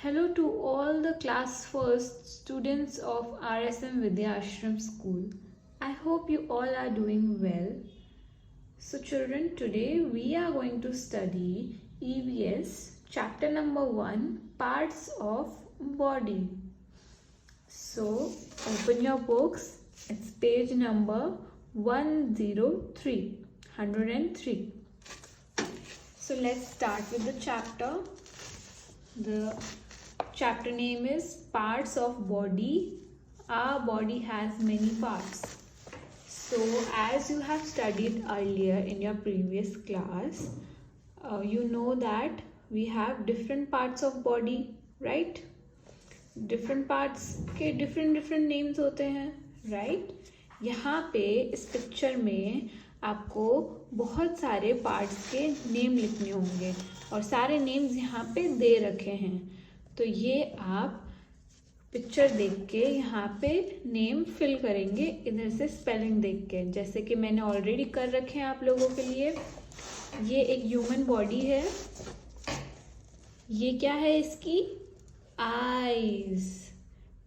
Hello to all the class first students of RSM Vidya Ashram School. I hope you all are doing well. So children, today we are going to study EVS chapter number 1, parts of body. So open your books. It's page number 103. So let's start with the chapter. The chapter name is Parts of Body. Our body has many parts. So as you have studied earlier in your previous class, you know that we have different parts of body, right? Different parts के different names होते हैं, right? यहाँ पे इस picture में आपको बहुत सारे पार्ट्स के नेम लिखने होंगे और सारे नेम्स यहाँ पे दे रखे हैं। तो ये आप पिक्चर देख के यहाँ पे नेम फिल करेंगे इधर से स्पेलिंग देख के, जैसे कि मैंने ऑलरेडी कर रखे हैं आप लोगों के लिए। ये एक ह्यूमन बॉडी है। ये क्या है? इसकी आईज।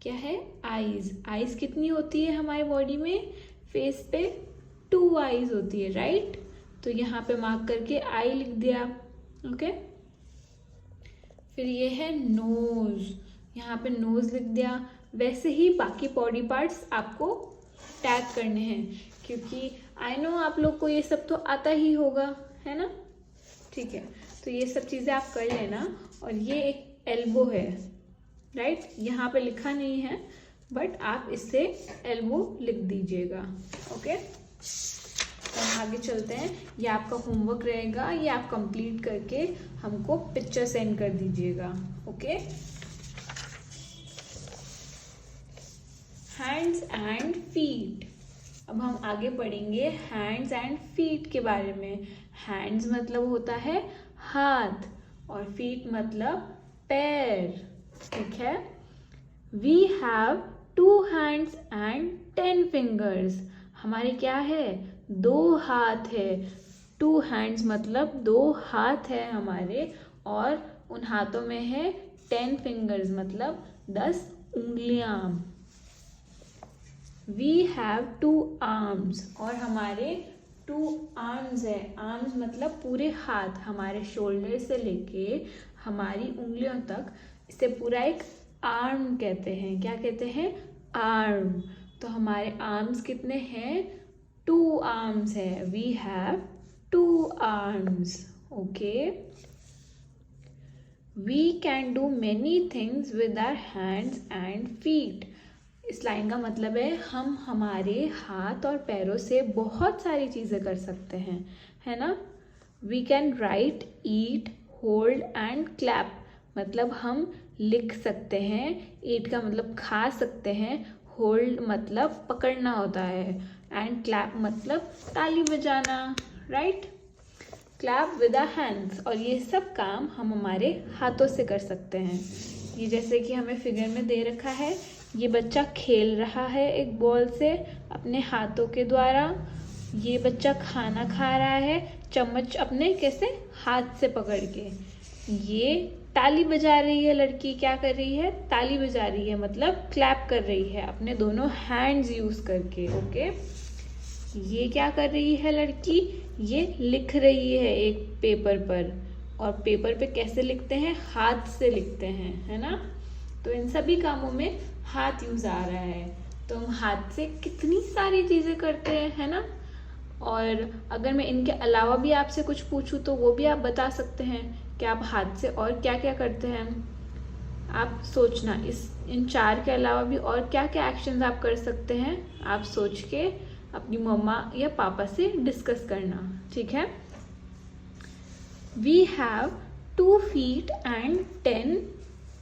क्या है? आईज। आईज कितनी होती है हमारी बॉडी में? फेस पे 2 आईज होती है, राइट? तो यहाँ पे मार्क करके आई लिख दिया, ओके। फिर ये है नोज, यहाँ पे नोज लिख दिया। वैसे ही बाकी बॉडी पार्ट्स आपको टैग करने हैं, क्योंकि आई नो आप लोग को ये सब तो आता ही होगा, है ना? ठीक है, तो ये सब चीज़ें आप कर लेना। और ये एक एल्बो है, राइट? यहाँ पे लिखा नहीं है, बट आप इससे एल्बो लिख दीजिएगा, ओके। तो आगे चलते हैं। ये आपका होमवर्क रहेगा, ये आप कंप्लीट करके हमको पिक्चर सेंड कर दीजिएगा, ओके। Hands and feet. अब हम आगे पढ़ेंगे हैंड्स एंड फीट के बारे में। हैंड्स मतलब होता है हाथ और फीट मतलब पैर, ठीक है। We have 2 hands and 10 fingers। हमारे क्या है? 2 हाथ है। 2 hands मतलब 2 हाथ है हमारे, और उन हाथों में है 10 fingers मतलब 10 उंगलियां। We have 2 arms और हमारे 2 arms है। arms मतलब पूरे हाथ, हमारे शोल्डर से लेके हमारी उंगलियों तक, इसे पूरा एक आर्म कहते हैं। क्या कहते हैं? आर्म। तो हमारे आर्म्स कितने हैं? 2 आर्म्स है। We have 2 arms, okay. We can do many things with our hands and feet. इस लाइन का मतलब है हम हमारे हाथ और पैरों से बहुत सारी चीज़ें कर सकते हैं, है ना? We can write, eat, hold and clap. मतलब हम लिख सकते हैं। ईट का मतलब खा सकते हैं। होल्ड मतलब पकड़ना होता है। एंड क्लैप मतलब ताली बजाना, right? Clap with our hands. और ये सब काम हम हमारे हाथों से कर सकते हैं। ये जैसे कि हमें फिगर में दे रखा है, ये बच्चा खेल रहा है एक बॉल से अपने हाथों के द्वारा। ये बच्चा खाना खा रहा है चम्मच अपने कैसे हाथ से पकड़ के। ये ताली बजा रही है लड़की। क्या कर रही है? ताली बजा रही है, मतलब क्लैप कर रही है अपने दोनों हैंड्स यूज करके, ओके। ये क्या कर रही है लड़की? ये लिख रही है एक पेपर पर। और पेपर पे कैसे लिखते हैं? हाथ से लिखते हैं, है ना? तो इन सभी कामों में हाथ यूज आ रहा है। तो हम हाथ से कितनी सारी चीजें करते हैं, है ना? और अगर मैं इनके अलावा भी आपसे कुछ पूछूं तो वो भी आप बता सकते हैं कि आप हाथ से और क्या क्या करते हैं। आप सोचना, इन 4 के अलावा भी और क्या क्या एक्शंस आप कर सकते हैं, आप सोच के अपनी मम्मा या पापा से डिस्कस करना, ठीक है। We have 2 feet and 10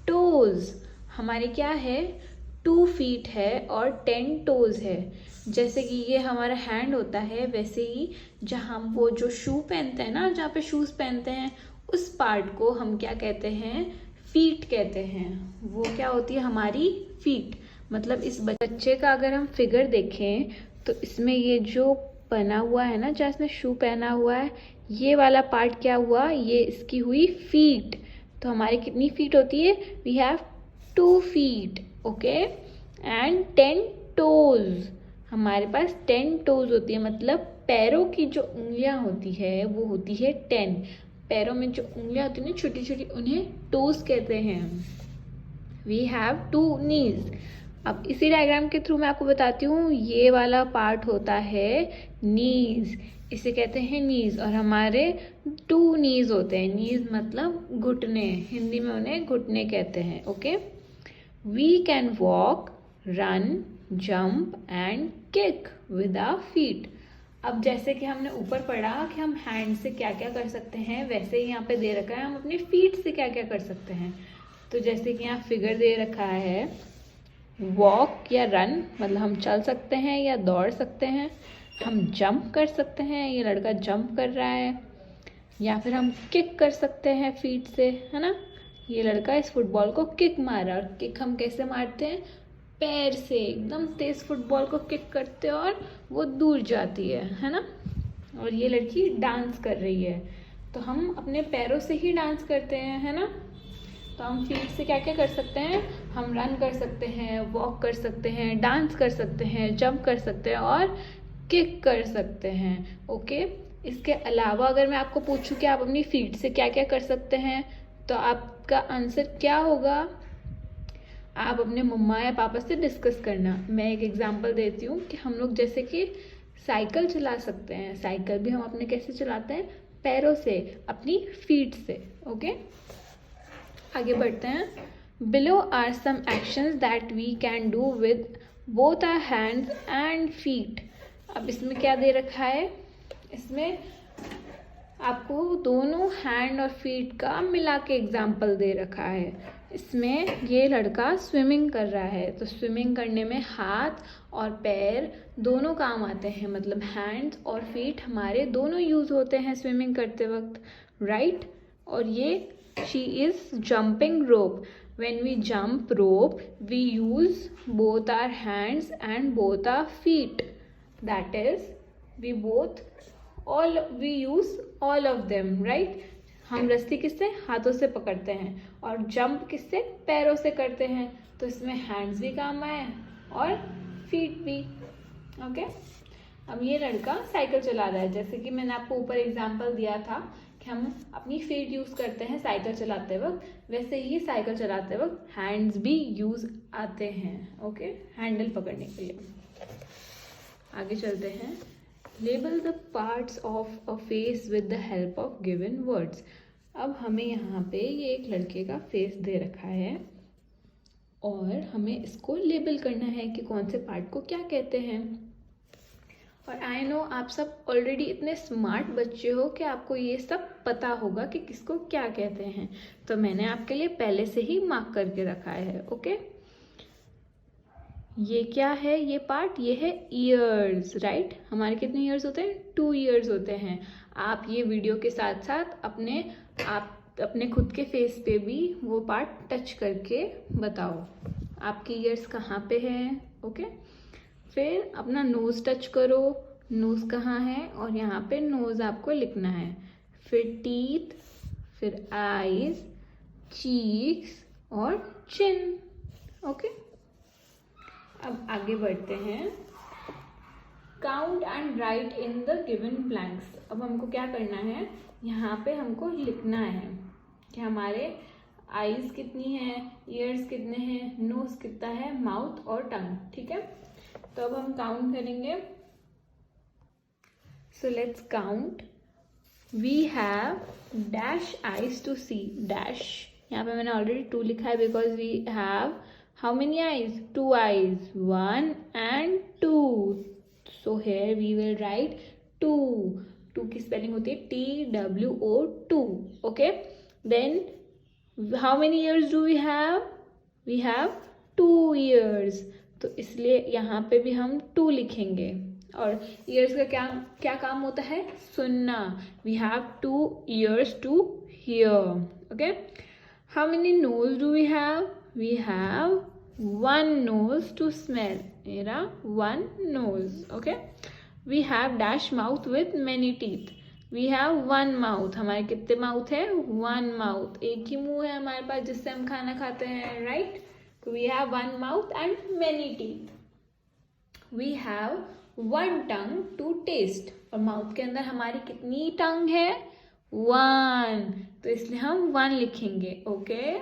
toes। हमारे क्या है? 2 feet है और 10 toes है। जैसे कि ये हमारा हैंड होता है, वैसे ही जहाँ वो जो शू पहनते हैं ना, जहाँ पे शूज पहनते हैं, उस पार्ट को हम क्या कहते हैं? फीट कहते हैं। वो क्या होती है? हमारी फीट। मतलब इस बच्चे का अगर हम फिगर देखें तो इसमें ये जो बना हुआ है ना, जहाँ इसने शू पहना हुआ है, ये वाला पार्ट क्या हुआ? ये इसकी हुई फीट। तो हमारी कितनी फीट होती है? We have 2 feet, okay. And 10 toes, हमारे पास 10 toes होती है, मतलब पैरों की जो उंगलियां होती है वो होती है 10। पैरों में जो उंगलियां होती है ना छोटी छोटी, उन्हें toes कहते हैं। We have 2 knees। अब इसी डायग्राम के थ्रू मैं आपको बताती हूँ, ये वाला पार्ट होता है नीज, इसे कहते हैं नीज। और हमारे 2 knees होते हैं। नीज मतलब घुटने, हिंदी में उन्हें घुटने कहते हैं, okay. We can walk, run, jump and kick with our feet. अब जैसे कि हमने ऊपर पढ़ा कि हम हैंड से क्या क्या कर सकते हैं, वैसे ही यहाँ पे दे रखा है हम अपने फीट से क्या क्या कर सकते हैं। तो जैसे कि यहाँ फिगर दे रखा है, वॉक या रन मतलब हम चल सकते हैं या दौड़ सकते हैं। हम जंप कर सकते हैं, ये लड़का जंप कर रहा है। या फिर हम किक कर सकते हैं फीट से, है ना। ये लड़का इस फुटबॉल को किक मारा। और किक हम कैसे मारते हैं? पैर से एकदम तेज फुटबॉल को किक करते हैं और वो दूर जाती है ना। और ये लड़की डांस कर रही है, तो हम अपने पैरों से ही डांस करते हैं, है ना। तो हम फीट से क्या क्या कर सकते हैं? हम रन कर सकते हैं, वॉक कर सकते हैं, डांस कर सकते हैं, जंप कर सकते हैं और किक कर सकते हैं, ओके। इसके अलावा अगर मैं आपको पूछूं कि आप अपनी फीट से क्या क्या कर सकते हैं, तो आपका आंसर क्या होगा? आप अपने मम्मा या पापा से डिस्कस करना। मैं एक एग्जांपल देती हूँ कि हम लोग जैसे कि साइकिल चला सकते हैं। साइकिल भी हम अपने कैसे चलाते हैं? पैरों से, अपनी फीट से, ओके। आगे बढ़ते हैं। Below are some actions that we can do with both our hands and feet. अब इसमें क्या दे रखा है? इसमें आपको दोनों हैंड और फीट का मिला के एग्जाम्पल दे रखा है। इसमें ये लड़का स्विमिंग कर रहा है, तो स्विमिंग करने में हाथ और पैर दोनों काम आते हैं, मतलब हैंड्स और फीट हमारे दोनों यूज होते हैं स्विमिंग करते वक्त, राइट। और ये she is jumping rope. When we jump rope, we use both our hands and both our feet. That is, we use all of them, right? हम रस्सी किससे? हाथों से पकड़ते हैं। और जंप किससे? पैरों से करते हैं। तो इसमें हैंड्स भी काम आए और फीट भी, ओके। अब ये लड़का साइकिल चला रहा है, जैसे कि मैंने आपको ऊपर एग्जांपल दिया था कि हम अपनी फीट यूज करते हैं साइकिल चलाते वक्त, वैसे ही साइकिल चलाते वक्त हैंड्स भी यूज आते हैं, ओके, हैंडल पकड़ने के लिए। आगे चलते हैं। Label the parts of a face with the help of given words. अब हमें यहाँ पे ये एक लड़के का फेस दे रखा है और हमें इसको लेबल करना है कि कौन से पार्ट को क्या कहते हैं। और आई नो आप सब ऑलरेडी इतने स्मार्ट बच्चे हो कि आपको ये सब पता होगा कि किसको क्या कहते हैं, तो मैंने आपके लिए पहले से ही मार्क करके रखा है, ओके। ये क्या है? ये पार्ट, ये है ईयर्स, राइट। हमारे कितने ईयर्स होते हैं? 2 ईयर्स होते हैं। आप ये वीडियो के साथ साथ अपने खुद के फेस पे भी वो पार्ट टच करके बताओ आपके ईयर्स कहाँ पे हैं, ओके। फिर अपना नोज टच करो, नोज कहाँ है, और यहाँ पे नोज आपको लिखना है। फिर टीथ, फिर आईज, चीक्स और चिन, ओके। अब आगे बढ़ते हैं। Count and right in the given blanks. अब हमको क्या करना है? यहाँ पे हमको लिखना है कि हमारे आईज कितनी है, ईयर्स कितने हैं, नोज कितना है, माउथ और टंग, ठीक है। तो अब हम काउंट करेंगे। So let's count. We have dash eyes to see, dash, यहाँ पे मैंने ऑलरेडी 2 लिखा है because we have how many eyes? 2 eyes, 1 and 2. So here we will write 2. 2 की स्पेलिंग होती है TWO, 2, okay. Then how many ears do we have? We have 2 ears. तो इसलिए यहाँ पे भी हम 2 लिखेंगे। और ears का क्या काम होता है? सुनना। We have 2 ears to hear, okay. How many nose do we have? We have 1 nose to smell. मेरा 1 nose, okay. We have dash mouth with many teeth. We have one mouth, हमारे कितने mouth है? One mouth, एक ही मुंह है हमारे पास जिससे हम खाना खाते हैं, राइट? तो we have one mouth and many teeth. We have one tongue to taste, और माउथ के अंदर हमारी कितनी टंग है? वन, तो इसलिए हम वन लिखेंगे, okay?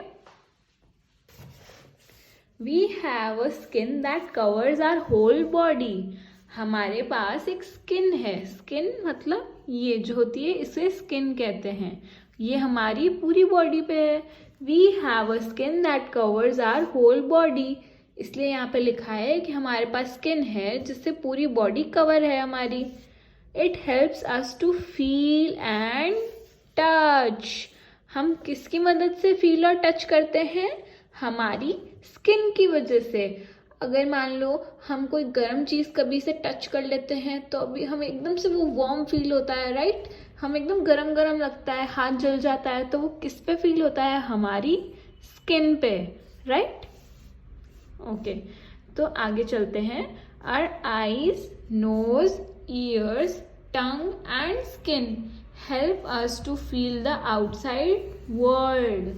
We have a skin that covers our whole body, हमारे पास एक स्किन है, स्किन मतलब ये जो होती है इसे स्किन कहते हैं, ये हमारी पूरी बॉडी पे है। We have a skin that covers our whole body, इसलिए यहाँ पे लिखा है कि हमारे पास स्किन है जिससे पूरी बॉडी कवर है हमारी। It helps us to feel and touch, हम किसकी मदद से फील और टच करते हैं? हमारी स्किन की वजह से। अगर मान लो हम कोई गर्म चीज़ कभी से टच कर लेते हैं तो अभी हमें एकदम से वो वार्म फील होता है, राइट? हम एकदम गरम गरम लगता है, हाथ जल जाता है, तो वो किस पे फील होता है? हमारी स्किन पे, राइट? ओके, तो आगे चलते हैं। Our eyes, nose, ears, tongue and skin help us to feel the outside world,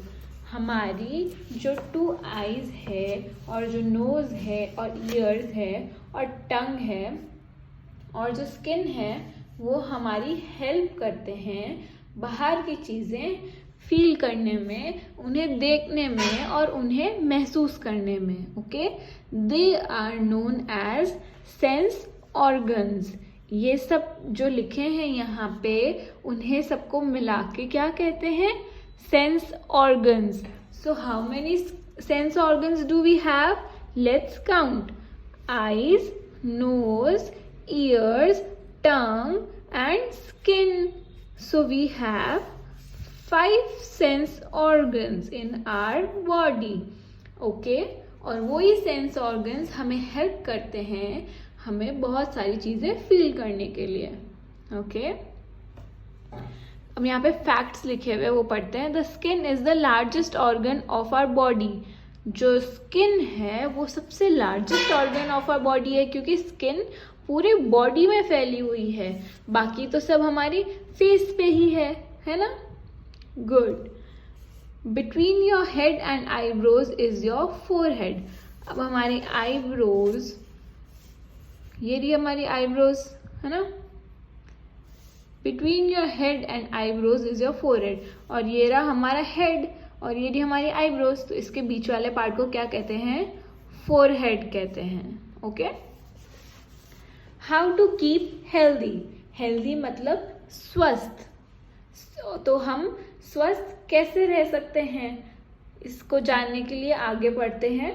हमारी जो टू आईज है और जो नोज है और ईयर्स है और टंग है और जो स्किन है वो हमारी हेल्प करते हैं बाहर की चीज़ें फील करने में, उन्हें देखने में और उन्हें महसूस करने में, okay? They are known as sense organs, ये सब जो लिखे हैं यहाँ पे उन्हें सबको मिला के क्या कहते हैं? sense organs. So how many sense organs do we have? Let's count. Eyes, nose, ears, tongue and skin. So we have 5 sense organs in our body. Okay? और वही सेंस ऑर्गन्स हमें हेल्प करते हैं हमें बहुत सारी चीज़ें फील करने के लिए, ओके? अब यहाँ पे फैक्ट्स लिखे हुए वो पढ़ते हैं। The skin is the largest organ of our body, जो स्किन है वो सबसे largest organ of our body है क्योंकि स्किन पूरी बॉडी में फैली हुई है, बाकी तो सब हमारी फेस पे ही है ना? Good. Between your head and eyebrows is your forehead, अब हमारी आईब्रोज, ये रही हमारी आईब्रोज, है ना? Between your head and eyebrows is your forehead, और ये रहा हमारा हेड और ये रही हमारी आईब्रोज, तो इसके बीच वाले पार्ट को क्या कहते हैं? फोरहेड कहते हैं, okay? How to keep healthy, healthy मतलब स्वस्थ, तो हम स्वस्थ कैसे रह सकते हैं इसको जानने के लिए आगे बढ़ते हैं।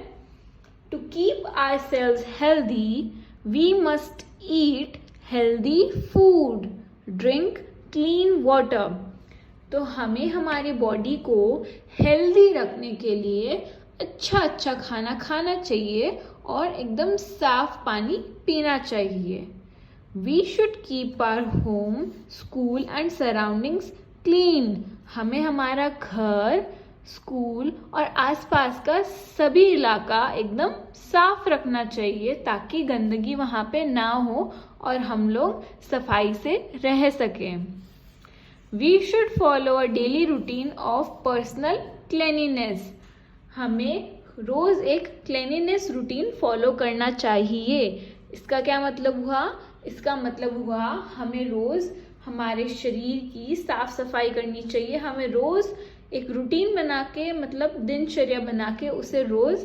To keep ourselves healthy we must eat healthy food, drink clean water, तो हमें हमारी बॉडी को हेल्दी रखने के लिए अच्छा खाना खाना चाहिए और एकदम साफ पानी पीना चाहिए। We should keep our home, school and surroundings clean, हमें हमारा घर, स्कूल और आसपास का सभी इलाका एकदम साफ रखना चाहिए ताकि गंदगी वहाँ पे ना हो और हम लोग सफाई से रह सकें। We should follow a daily routine of personal cleanliness, हमें रोज़ एक क्लीनिनेस रूटीन फॉलो करना चाहिए। इसका क्या मतलब हुआ? इसका मतलब हुआ हमें रोज़ हमारे शरीर की साफ सफाई करनी चाहिए, हमें रोज़ एक रूटीन बना के, मतलब दिनचर्या बना के उसे रोज़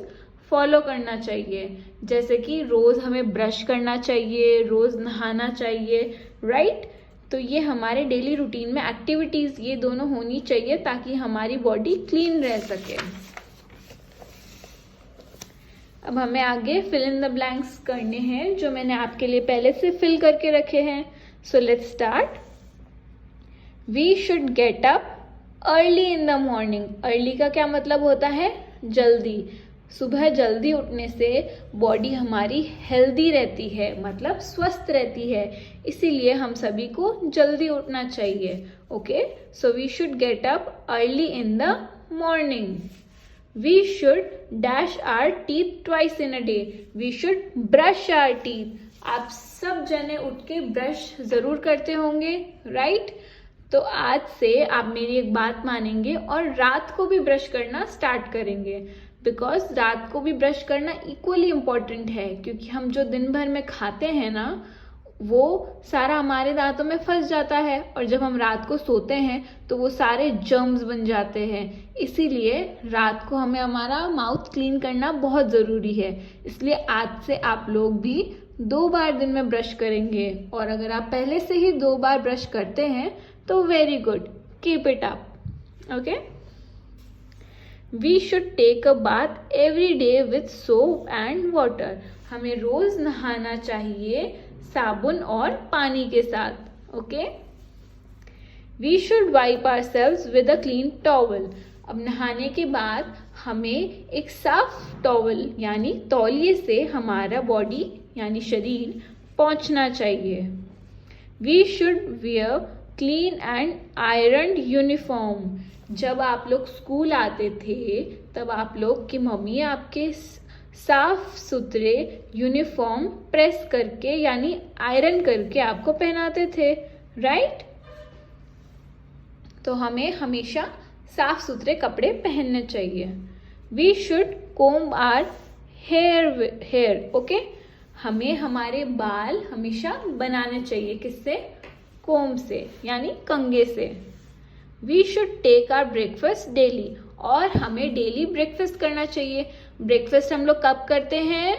फॉलो करना चाहिए। जैसे कि रोज़ हमें ब्रश करना चाहिए, रोज़ नहाना चाहिए, राइट? तो ये हमारे डेली रूटीन में एक्टिविटीज़ ये दोनों होनी चाहिए ताकि हमारी बॉडी क्लीन रह सके। अब हमें आगे फिल इन द ब्लैंक्स करने हैं जो मैंने आपके लिए पहले से फिल करके रखे हैं। So let's start. We should get up early in the morning, early का क्या मतलब होता है? जल्दी। सुबह जल्दी उठने से बॉडी हमारी हेल्दी रहती है, मतलब स्वस्थ रहती है, इसीलिए हम सभी को जल्दी उठना चाहिए, okay? So we should get up early in the morning. We should dash our teeth twice in a day, we should brush our teeth. आप सब जने उठ के ब्रश ज़रूर करते होंगे, राइट? तो आज से आप मेरी एक बात मानेंगे और रात को भी ब्रश करना स्टार्ट करेंगे, बिकॉज रात को भी ब्रश करना इक्वली इम्पॉर्टेंट है, क्योंकि हम जो दिन भर में खाते हैं ना वो सारा हमारे दांतों में फंस जाता है, और जब हम रात को सोते हैं तो वो सारे जर्म्स बन जाते हैं। इसीलिए रात को हमें हमारा माउथ क्लीन करना बहुत ज़रूरी है। इसलिए आज से आप लोग भी 2 बार दिन में ब्रश करेंगे, और अगर आप पहले से ही 2 बार ब्रश करते हैं तो very good, keep it up, okay. We should take a bath every day with soap and water. हमें रोज नहाना चाहिए साबुन और पानी के साथ, okay. We should wipe ourselves with a clean towel. अब नहाने के बाद हमें एक साफ टॉवल यानी तौलिए से हमारा बॉडी यानी शरीर पोंछना चाहिए। We should wear clean and iron uniform. जब आप लोग स्कूल आते थे तब आप लोग की मम्मी आपके साफ सुथरे यूनिफॉर्म प्रेस करके यानी आयरन करके आपको पहनाते थे, राइट। तो हमें हमेशा साफ सुथरे कपड़े पहनने चाहिए। We should comb our hair, okay. हमें हमारे बाल हमेशा बनाने चाहिए, किससे? कोम्ब से यानी कंघे से। We should take our breakfast daily. और हमें डेली ब्रेकफास्ट करना चाहिए। ब्रेकफास्ट हम लोग कब करते हैं?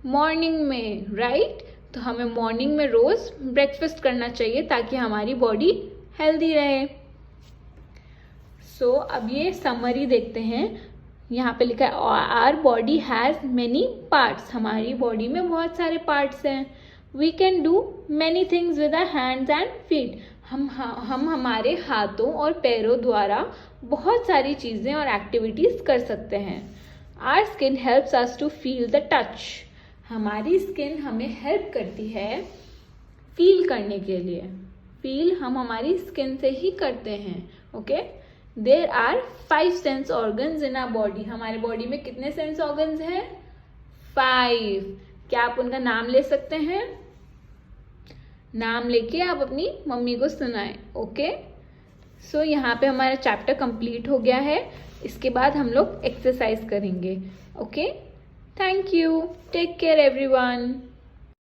मॉर्निंग में, राइट। तो हमें मॉर्निंग में रोज ब्रेकफास्ट करना चाहिए ताकि हमारी बॉडी हेल्दी रहे। सो अब ये समरी देखते हैं। यहाँ पे लिखा है our body has many parts. हमारी बॉडी में बहुत सारे पार्ट्स हैं। We can do many things with our hands and feet. हम हमारे हाथों और पैरों द्वारा बहुत सारी चीज़ें और एक्टिविटीज़ कर सकते हैं। Our skin helps us to feel the touch. हमारी स्किन हमें हेल्प करती है फील करने के लिए। फील हम हमारी स्किन से ही करते हैं, okay. There are 5 sense organs in our body. हमारे बॉडी में कितने सेंस ऑर्गन्स हैं? 5। क्या आप उनका नाम ले सकते हैं? नाम लेके आप अपनी मम्मी को सुनाएं, ओके। सो यहाँ पे हमारा चैप्टर कंप्लीट हो गया है। इसके बाद हम लोग एक्सरसाइज करेंगे, okay. Thank you, take care everyone.